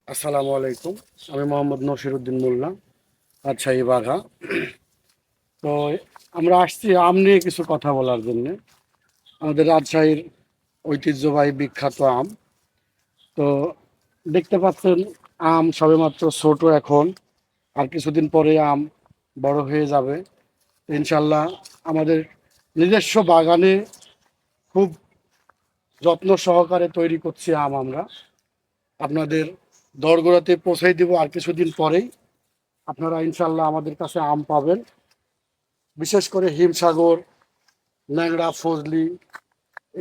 আসসালামু আলাইকুম। আমি মোহাম্মদ নসিরুদ্দিন মোল্লা, রাজশাহী বাঘা। তো আমরা আসছি আম নিয়ে কিছু কথা বলার জন্য। আমাদের রাজশাহীর ঐতিহ্যবাহী বিখ্যাত আম। তো দেখতে পাচ্ছেন আম সবেমাত্র ছোট এখন, আর কিছুদিন পরে আম বড় হয়ে যাবে ইনশাল্লাহ। আমাদের নিজস্ব বাগানে খুব যত্ন সহকারে তৈরি করছি আম আমরা। আপনাদের দরগোড়াতে পৌঁছাই দিব আর কিছুদিন পরেই। আপনারা ইনশাল্লাহ আমাদের কাছে আম পাবেন, বিশেষ করে হিমসাগর, ল্যাংড়া, ফজলি,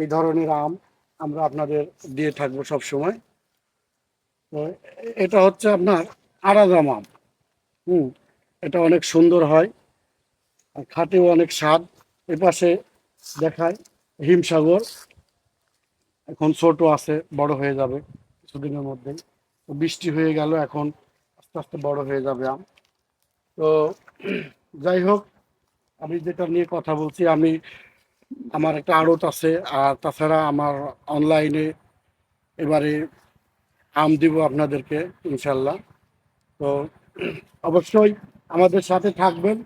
এই ধরনের আম আমরা আপনাদের দিয়ে থাকবো সব সময়। তো এটা হচ্ছে আপনার আরাজাম আম। হুম, এটা অনেক সুন্দর হয় আর খাটেও অনেক স্বাদ। এপাশে দেখায় হিমসাগর, এখন ছোট আছে, বড় হয়ে যাবে কিছুদিনের মধ্যেই। তো বৃষ্টি হয়ে গেল, এখন আস্তে আস্তে বড় হয়ে যাবে আম। তো যাই হোক, আমি যেটা নিয়ে কথা বলছি, আমার একটা আড়ত আছে, আর তাছাড়া আমার অনলাইনে এবারে আম দিব আপনাদেরকে ইনশাল্লাহ। তো অবশ্যই আমাদের সাথে থাকবেন।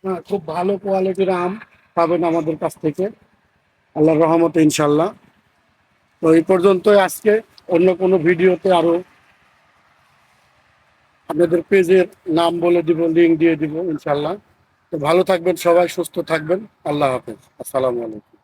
হ্যাঁ, খুব ভালো কোয়ালিটির আম পাবেন আমাদের কাছ থেকে আল্লাহর রহমতে ইনশাল্লাহ। তো এই পর্যন্তই আজকে। অন্য কোনো ভিডিওতে আরো আপনাদের পেজের নাম বলে দিব, লিঙ্ক দিয়ে দিব ইনশাল্লাহ। তো ভালো থাকবেন সবাই, সুস্থ থাকবেন। আল্লাহ হাফেজ, আসসালামু আলাইকুম।